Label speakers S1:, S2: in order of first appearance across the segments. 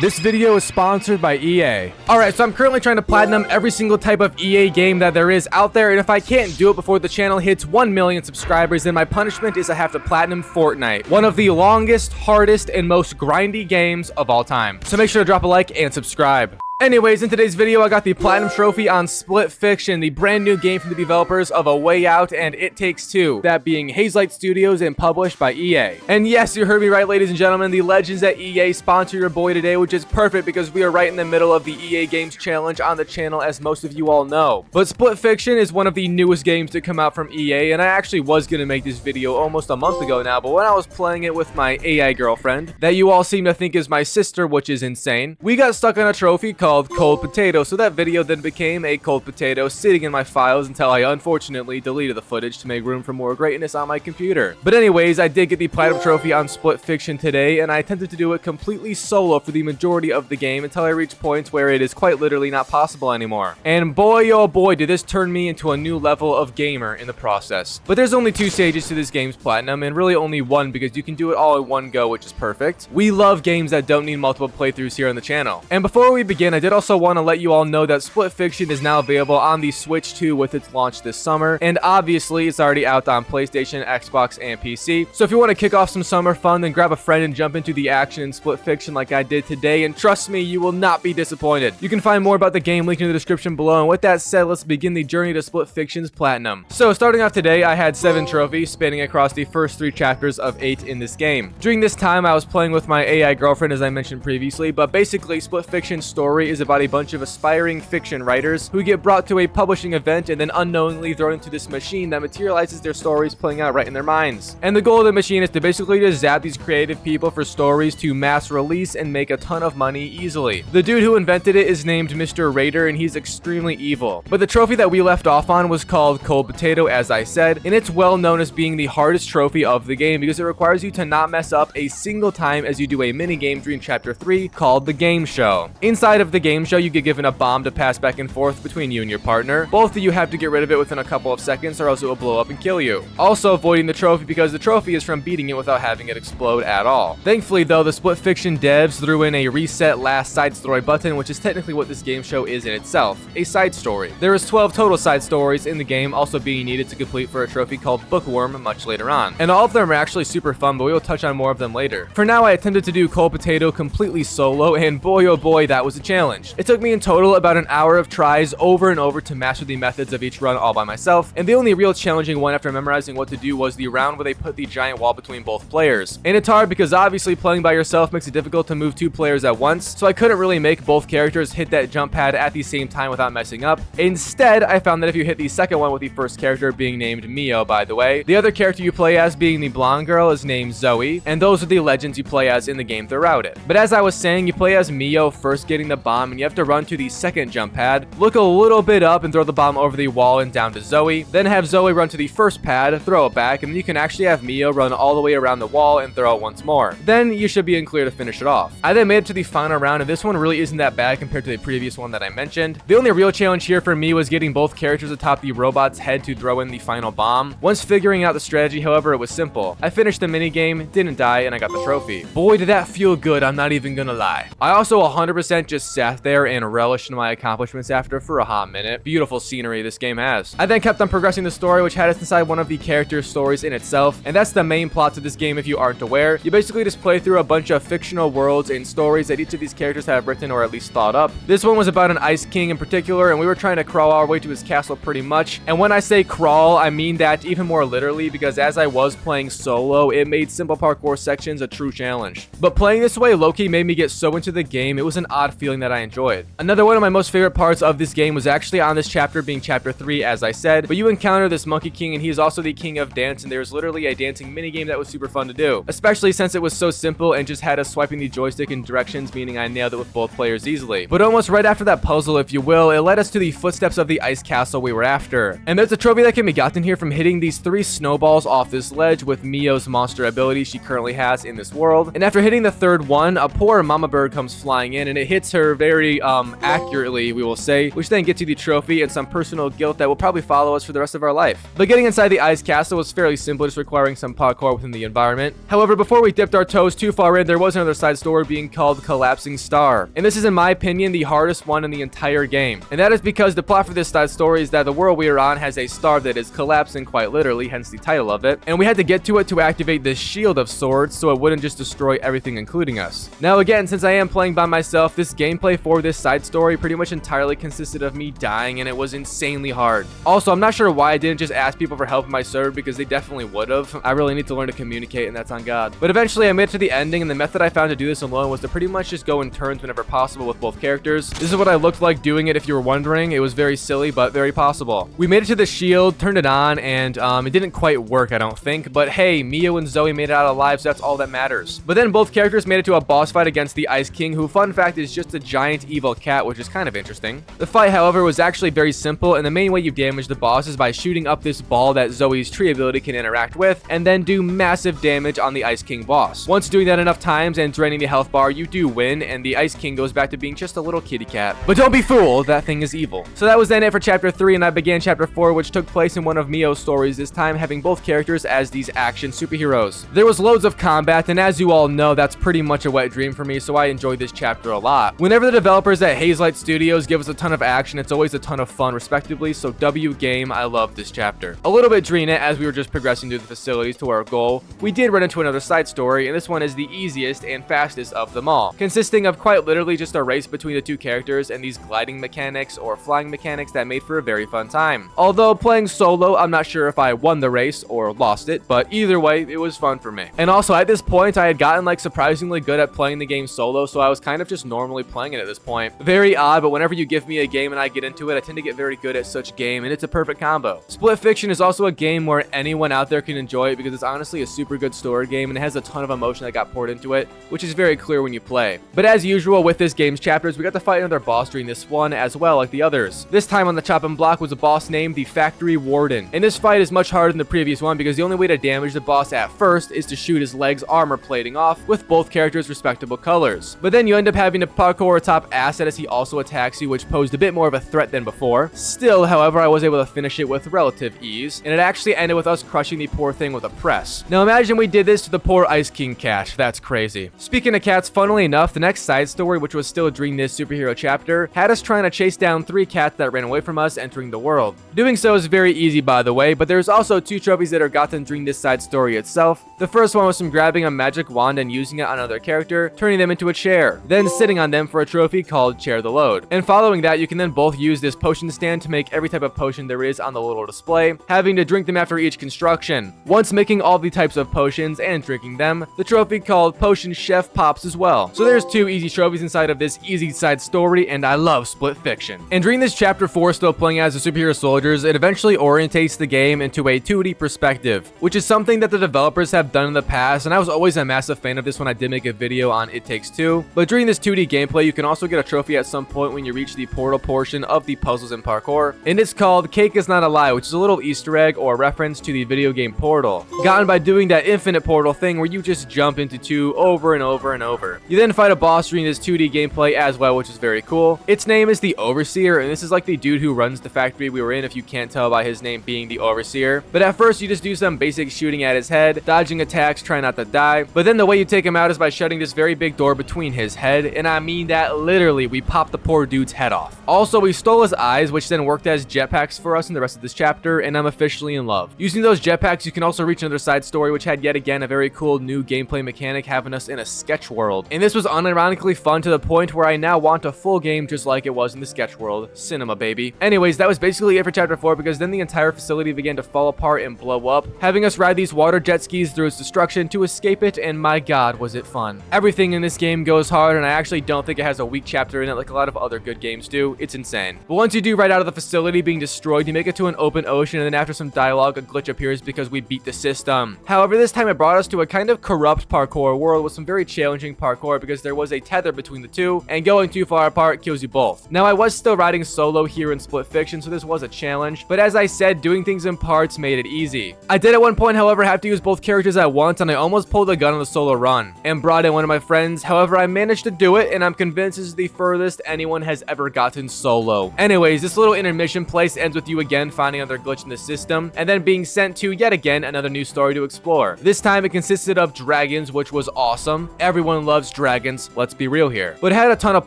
S1: This video is sponsored by EA. Alright, so I'm currently trying to platinum every single type of EA game that there is out there, and if I can't do it before the channel hits 1 million subscribers, then my punishment is I have to platinum Fortnite, one of the longest, hardest, and most grindy games of all time. So make sure to drop a like and subscribe. Anyways, in today's video, I got the Platinum Trophy on Split Fiction, the brand new game from the developers of A Way Out and It Takes Two, that being Hazelight Studios and published by EA. And yes, you heard me right, ladies and gentlemen, the legends at EA sponsor your boy today, which is perfect because we are right in the middle of the EA Games Challenge on the channel, as most of you all know. But Split Fiction is one of the newest games to come out from EA, and I actually was going to make this video almost a month ago now, but when I was playing it with my AI girlfriend, that you all seem to think is my sister, which is insane, we got stuck on a trophy called Cold Potato, so that video then became a cold potato sitting in my files until I unfortunately deleted the footage to make room for more greatness on my computer. But anyways, I did get the Platinum Trophy on Split Fiction today, and I attempted to do it completely solo for the majority of the game until I reached points where it is quite literally not possible anymore. And boy oh boy did this turn me into a new level of gamer in the process. But there's only 2 stages to this game's platinum, and really only 1 because you can do it all in one go, which is perfect. We love games that don't need multiple playthroughs here on the channel. And before we begin, I did also want to let you all know that Split Fiction is now available on the Switch 2 with its launch this summer, and obviously it's already out on PlayStation, Xbox, and PC. So if you want to kick off some summer fun, then grab a friend and jump into the action in Split Fiction like I did today, and trust me, you will not be disappointed. You can find more about the game linked in the description below, and with that said, let's begin the journey to Split Fiction's platinum. So starting off today, I had 7 trophies spanning across the first 3 chapters of 8 in this game. During this time, I was playing with my AI girlfriend, as I mentioned previously, but basically Split Fiction's story is about a bunch of aspiring fiction writers who get brought to a publishing event and then unknowingly thrown into this machine that materializes their stories playing out right in their minds. And the goal of the machine is to basically just zap these creative people for stories to mass release and make a ton of money easily. The dude who invented it is named Mr. Raider, and he's extremely evil. But the trophy that we left off on was called Cold Potato, as I said, and it's well known as being the hardest trophy of the game because it requires you to not mess up a single time as you do a mini game during chapter 3 called the Game Show. Inside of the game show, you get given a bomb to pass back and forth between you and your partner. Both of you have to get rid of it within a couple of seconds or else it will blow up and kill you. Also avoiding the trophy because the trophy is from beating it without having it explode at all. Thankfully though, the Split Fiction devs threw in a reset last side story button, which is technically what this game show is in itself, a side story. There is 12 total side stories in the game, also being needed to complete for a trophy called Bookworm much later on. And all of them are actually super fun, but we will touch on more of them later. For now, I attempted to do Cold Potato completely solo, and boy oh boy, that was a challenge. It took me in total about an hour of tries over and over to master the methods of each run all by myself, and the only real challenging one after memorizing what to do was the round where they put the giant wall between both players. And it's hard because obviously playing by yourself makes it difficult to move 2 players at once, so I couldn't really make both characters hit that jump pad at the same time without messing up. Instead, I found that if you hit the second one with the first character being named Mio, by the way, the other character you play as being the blonde girl is named Zoe, and those are the legends you play as in the game throughout it. But as I was saying, you play as Mio first getting the bomb, and you have to run to the second jump pad, look a little bit up and throw the bomb over the wall and down to Zoe, then have Zoe run to the first pad, throw it back, and then you can actually have Mio run all the way around the wall and throw it once more. Then you should be in clear to finish it off. I then made it to the final round, and this one really isn't that bad compared to the previous one that I mentioned. The only real challenge here for me was getting both characters atop the robot's head to throw in the final bomb. Once figuring out the strategy, however, it was simple. I finished the minigame, didn't die, and I got the trophy. Boy, did that feel good, I'm not even gonna lie. I also 100% just sat there and relished in my accomplishments after for a hot minute. Beautiful scenery this game has. I then kept on progressing the story, which had us inside one of the characters' stories in itself, and that's the main plot to this game if you aren't aware. You basically just play through a bunch of fictional worlds and stories that each of these characters have written or at least thought up. This one was about an ice king in particular, and we were trying to crawl our way to his castle pretty much. And when I say crawl, I mean that even more literally because as I was playing solo, it made simple parkour sections a true challenge. But playing this way low-key made me get so into the game, it was an odd feeling that I enjoyed. Another one of my most favorite parts of this game was actually on this chapter being chapter 3, as I said, but you encounter this monkey king and he is also the king of dance, and there's literally a dancing minigame that was super fun to do, especially since it was so simple and just had us swiping the joystick in directions, meaning I nailed it with both players easily. But almost right after that puzzle, if you will, it led us to the footsteps of the ice castle we were after. And there's a trophy that can be gotten here from hitting these 3 snowballs off this ledge with Mio's monster ability she currently has in this world. And after hitting the 3rd one, a poor mama bird comes flying in and it hits her very accurately, we will say, which then gets you the trophy and some personal guilt that will probably follow us for the rest of our life. But getting inside the ice castle was fairly simple, just requiring some parkour within the environment. However, before we dipped our toes too far in, there was another side story being called Collapsing Star. And this is, in my opinion, the hardest one in the entire game. And that is because the plot for this side story is that the world we are on has a star that is collapsing quite literally, hence the title of it. And we had to get to it to activate this shield of sorts so it wouldn't just destroy everything, including us. Now again, since I am playing by myself, this gameplay for this side story pretty much entirely consisted of me dying, and it was insanely hard. Also, I'm not sure why I didn't just ask people for help in my server, because they definitely would have. I really need to learn to communicate, and that's on God. But eventually I made it to the ending, and the method I found to do this alone was to pretty much just go in turns whenever possible with both characters. This is what I looked like doing it if you were wondering. It was very silly, but very possible. We made it to the shield, turned it on, and it didn't quite work, I don't think. But hey, Mio and Zoe made it out alive, so that's all that matters. But then both characters made it to a boss fight against the Ice King, who, fun fact, is just a giant evil cat, which is kind of interesting. The fight, however, was actually very simple, and the main way you damage the boss is by shooting up this ball that Zoe's tree ability can interact with, and then do massive damage on the Ice King boss. Once doing that enough times and draining the health bar, you do win, and the Ice King goes back to being just a little kitty cat. But don't be fooled, that thing is evil. So that was then it for chapter 3, and I began chapter 4, which took place in one of Mio's stories, this time having both characters as these action superheroes. There was loads of combat, and as you all know, that's pretty much a wet dream for me, so I enjoyed this chapter a lot. Whenever the developers at Hazelight Studios give us a ton of action, it's always a ton of fun, respectively, so W game, I love this chapter. A little bit dreenit as we were just progressing through the facilities to our goal. We did run into another side story, and this one is the easiest and fastest of them all, consisting of quite literally just a race between the two characters and these gliding mechanics or flying mechanics that made for a very fun time. Although playing solo, I'm not sure if I won the race or lost it, but either way, it was fun for me. And also at this point, I had gotten like surprisingly good at playing the game solo, so I was kind of just normally playing it at this point. Very odd, but whenever you give me a game and I get into it, I tend to get very good at such game, and it's a perfect combo. Split Fiction is also a game where anyone out there can enjoy it because it's honestly a super good story game and it has a ton of emotion that got poured into it, which is very clear when you play. But as usual with this game's chapters, we got to fight another boss during this one as well, like the others. This time on the chopping block was a boss named the Factory Warden. And this fight is much harder than the previous one because the only way to damage the boss at first is to shoot his legs armor plating off with both characters' respectable colors. But then you end up having to parkour atop Acid as he also attacks you, which posed a bit more of a threat than before. Still, however, I was able to finish it with relative ease, and it actually ended with us crushing the poor thing with a press. Now imagine we did this to the poor Ice King cat. That's crazy. Speaking of cats, funnily enough, the next side story, which was still during this superhero chapter, had us trying to chase down 3 cats that ran away from us entering the world. Doing so is very easy, by the way, but there's also 2 trophies that are gotten during this side story itself. The first one was from grabbing a magic wand and using it on another character, turning them into a chair, then sitting on them for a trophy called Chair the Load. And following that, you can then both use this potion stand to make every type of potion there is on the little display, having to drink them after each construction. Once making all the types of potions and drinking them, the trophy called Potion Chef pops as well. So there's 2 easy trophies inside of this easy side story, and I love Split Fiction. And during this chapter 4, still playing as the superhero soldiers, it eventually orientates the game into a 2D perspective, which is something that the developers have done in the past, and I was always a massive fan of this when I did make a video on It Takes Two. But during this 2D gameplay, you can also get a trophy at some point when you reach the portal portion of the puzzles and parkour, and it's called Cake Is Not a Lie, which is a little Easter egg or reference to the video game Portal, gotten by doing that infinite portal thing where you just jump into 2 over and over and over. You then fight a boss during this 2D gameplay as well, which is very cool. Its name is the Overseer, and this is like the dude who runs the factory we were in, if you can't tell by his name being the Overseer. But at first you just do some basic shooting at his head, dodging attacks, trying not to die. But then the way you take him out is by shutting this very big door between his head, and I mean that literally. We popped the poor dude's head off. Also, we stole his eyes, which then worked as jetpacks for us in the rest of this chapter, and I'm officially in love. Using those jetpacks, you can also reach another side story, which had yet again a very cool new gameplay mechanic, having us in a sketch world. And this was unironically fun to the point where I now want a full game just like it was in the sketch world. Cinema, baby. Anyways, that was basically it for chapter 4, because then the entire facility began to fall apart and blow up, having us ride these water jet skis through its destruction to escape it, and my god, was it fun. Everything in this game goes hard, and I actually don't think it has a weak chapter in it like a lot of other good games do. It's insane. But once you do right out of the facility being destroyed, you make it to an open ocean, and then after some dialogue, a glitch appears because we beat the system. However, this time it brought us to a kind of corrupt parkour world with some very challenging parkour because there was a tether between the two, and going too far apart kills you both. Now, I was still riding solo here in Split Fiction, so this was a challenge, but as I said, doing things in parts made it easy. I did at one point, however, have to use both characters at once, and I almost pulled a gun on the solo run and brought in one of my friends. However, I managed to do it, and I'm convinced since this is the furthest anyone has ever gotten solo. Anyways, this little intermission place ends with you again finding another glitch in the system, and then being sent to, yet again, another new story to explore. This time it consisted of dragons, which was awesome. Everyone loves dragons, let's be real here. But it had a ton of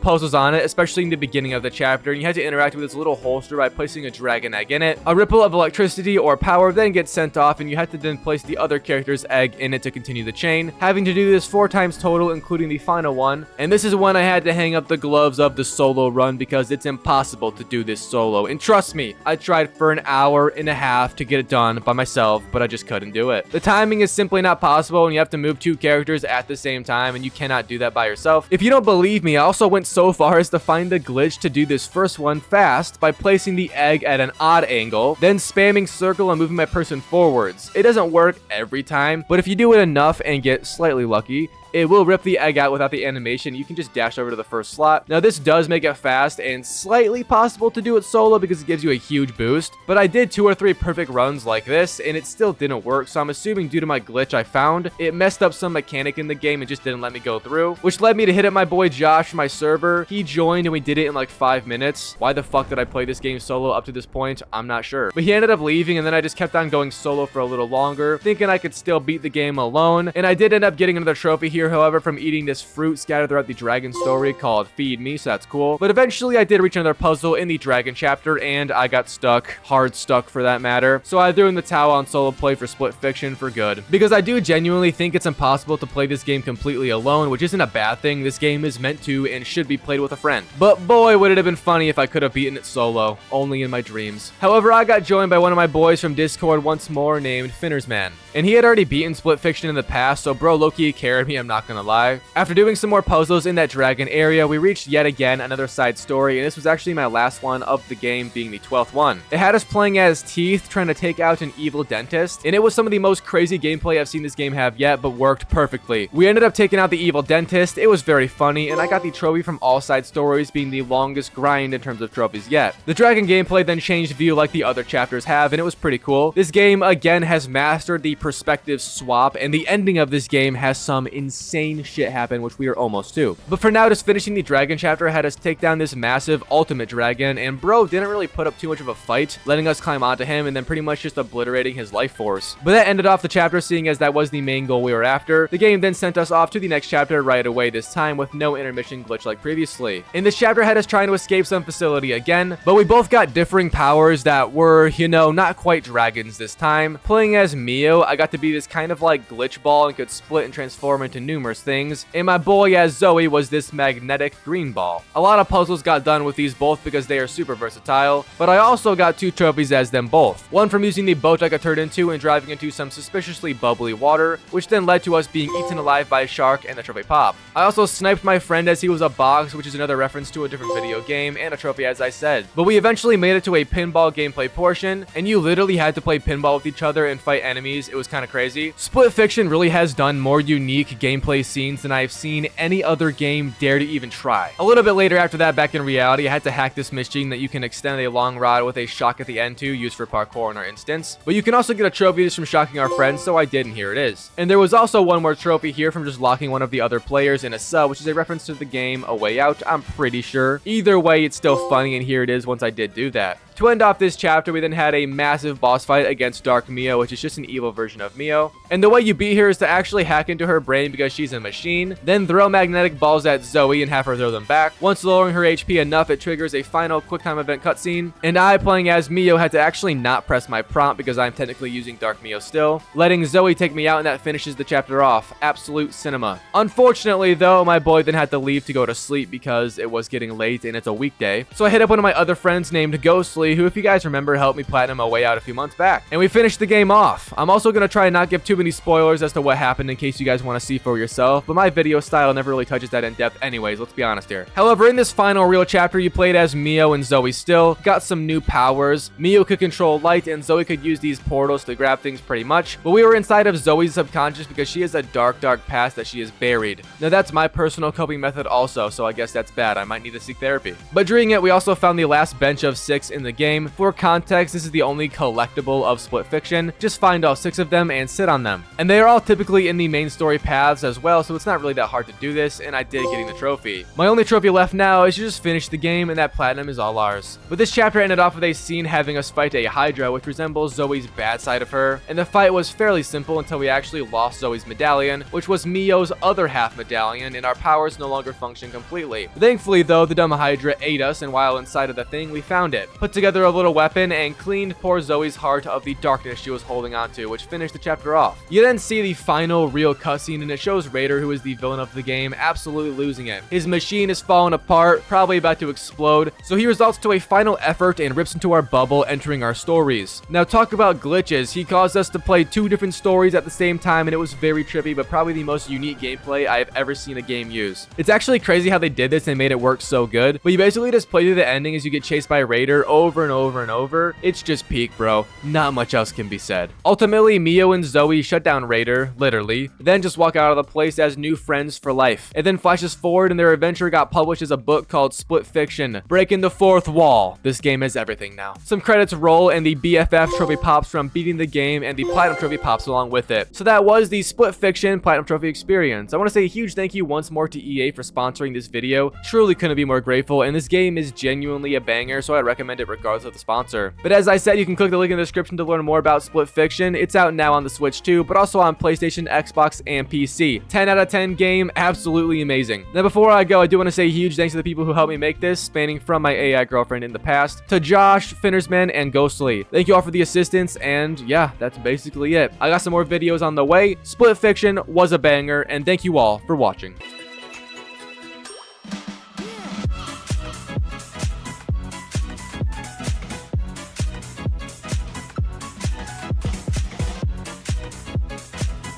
S1: puzzles on it, especially in the beginning of the chapter, and you had to interact with this little holster by placing a dragon egg in it. A ripple of electricity or power then gets sent off, and you had to then place the other character's egg in it to continue the chain, having to do this 4 times total, including the final one. And this is when I had to hang up the gloves of the solo run because it's impossible to do this solo. And trust me, I tried for an hour and a half to get it done by myself, but I just couldn't do it. The timing is simply not possible, and you have to move 2 characters at the same time, and you cannot do that by yourself. If you don't believe me, I also went so far as to find the glitch to do this first one fast by placing the egg at an odd angle, then spamming circle and moving my person forwards. It doesn't work every time, but if you do it enough and get slightly lucky, it will rip the egg out without the animation. You can just dash over to the first slot. Now this does make it fast and slightly possible to do it solo because it gives you a huge boost, but I did 2 or 3 perfect runs like this and it still didn't work, so I'm assuming due to my glitch I found, it messed up some mechanic in the game and just didn't let me go through, which led me to hit up my boy Josh from my server. He joined and we did it in like 5 minutes. Why the fuck did I play this game solo up to this point? I'm not sure. But he ended up leaving and then I just kept on going solo for a little longer, thinking I could still beat the game alone, and I did end up getting another trophy here, however, from eating this fruit scattered throughout the dragon story called Feed Me, so that's cool. But eventually I did reach another puzzle in the dragon chapter and I got stuck, hard stuck for that matter, so I threw in the towel on solo play for Split Fiction for good, because I do genuinely think it's impossible to play this game completely alone, which isn't a bad thing. This game is meant to and should be played with a friend, but boy would it have been funny if I could have beaten it solo, only in my dreams. However, I got joined by one of my boys from Discord once more named Finnersman, and he had already beaten Split Fiction in the past, so bro low-key carried me, I'm not gonna lie. After doing some more puzzles in that dragon area, we reached yet again another side story, and this was actually my last one of the game, being the 12th one. It had us playing as Teeth trying to take out an evil dentist, and it was some of the most crazy gameplay I've seen this game have yet, but worked perfectly. We ended up taking out the evil dentist. It was very funny, and I got the trophy from all side stories, being the longest grind in terms of trophies yet. The dragon gameplay then changed view like the other chapters have, and it was pretty cool. This game again has mastered the perspective swap, and the ending of this game has some insane shit happen, which we are almost to. But for now, just finishing the dragon chapter had us take down this massive ultimate dragon, and bro didn't really put up too much of a fight, letting us climb onto him and then pretty much just obliterating his life force. But that ended off the chapter, seeing as that was the main goal we were after. The game then sent us off to the next chapter right away, this time with no intermission glitch like previously. In this chapter had us trying to escape some facility again, but we both got differing powers that were, you know, not quite dragons this time. Playing as Mio, I got to be this kind of like glitch ball and could split and transform into numerous things, and my boy as Zoe was this magnetic green ball. A lot of puzzles got done with these both because they are super versatile, but I also got 2 trophies as them both. One from using the boat I got turned into and driving into some suspiciously bubbly water, which then led to us being eaten alive by a shark and the trophy pop. I also sniped my friend as he was a box, which is another reference to a different video game, and a trophy as I said. But we eventually made it to a pinball gameplay portion, and you literally had to play pinball with each other and fight enemies. It was kind of crazy. Split Fiction really has done more unique gameplay scenes than I've seen any other game dare to even try. A little bit later after that, back in reality, I had to hack this machine that you can extend a long rod with a shock at the end to, used for parkour in our instance. But you can also get a trophy just from shocking our friends, so I did, and here it is. And there was also one more trophy here from just locking one of the other players in a sub, which is a reference to the game A Way Out, I'm pretty sure. Either way, it's still funny, and here it is once I did do that. To end off this chapter, we then had a massive boss fight against Dark Mio, which is just an evil version of Mio. And the way you beat her is to actually hack into her brain because she's a machine, then throw magnetic balls at Zoe and have her throw them back. Once lowering her HP enough, it triggers a final QuickTime event cutscene, and I, playing as Mio, had to actually not press my prompt because I'm technically using Dark Mio still, letting Zoe take me out, and that finishes the chapter off. Absolute cinema. Unfortunately though, my boy then had to leave to go to sleep because it was getting late and it's a weekday. So I hit up one of my other friends named Ghostly, who, if you guys remember, helped me platinum A Way Out a few months back, and we finished the game off. I'm also going to try and not give too many spoilers as to what happened in case you guys want to see for yourself, but my video style never really touches that in depth anyways, let's be honest here. However, in this final real chapter, you played as Mio and Zoe still, got some new powers. Mio could control light and Zoe could use these portals to grab things pretty much, but we were inside of Zoe's subconscious because she has a dark past that she is buried. Now that's my personal coping method also, so I guess that's bad. I might need to seek therapy. But during it, we also found the last bench of 6 in the game. For context, this is the only collectible of Split Fiction. Just find all 6 of them and sit on them. And they are all typically in the main story paths as well, so it's not really that hard to do this, and I did getting the trophy. My only trophy left now is to just finish the game, and that platinum is all ours. But this chapter ended off with a scene having us fight a Hydra, which resembles Zoe's bad side of her, and the fight was fairly simple until we actually lost Zoe's medallion, which was Mio's other half medallion, and our powers no longer function completely. Thankfully though, the dumb Hydra ate us, and while inside of the thing, we found it, put together a little weapon, and cleaned poor Zoe's heart of the darkness she was holding onto, which finished the chapter off. You then see the final real cutscene, and it shows Raider, who is the villain of the game, absolutely losing it. His machine is falling apart, probably about to explode, so he resorts to a final effort and rips into our bubble, entering our stories. Now talk about glitches, he caused us to play 2 different stories at the same time, and it was very trippy, but probably the most unique gameplay I have ever seen a game use. It's actually crazy how they did this and made it work so good, but you basically just play through the ending as you get chased by Raider over and over and over. It's just peak, bro. Not much else can be said. Ultimately, Mio and Zoe shut down Raider, literally, then just walk out of the place as new friends for life. It then flashes forward and their adventure got published as a book called Split Fiction, Breaking the Fourth Wall. This game has everything now. Some credits roll and the BFF trophy pops from beating the game, and the Platinum trophy pops along with it. So that was the Split Fiction Platinum trophy experience. I want to say a huge thank you once more to EA for sponsoring this video. Truly couldn't be more grateful, and this game is genuinely a banger, so I recommend it regardless of the sponsor. But as I said, you can click the link in the description to learn more about Split Fiction. It's out now on the Switch too, but also on PlayStation, Xbox, and PC. 10 out of 10 game, absolutely amazing. Now before I go, I do want to say a huge thanks to the people who helped me make this, spanning from my AI girlfriend in the past to Josh, Finnersman, and Ghostly. Thank you all for the assistance, and yeah, that's basically it. I got some more videos on the way. Split Fiction was a banger, and thank you all for watching.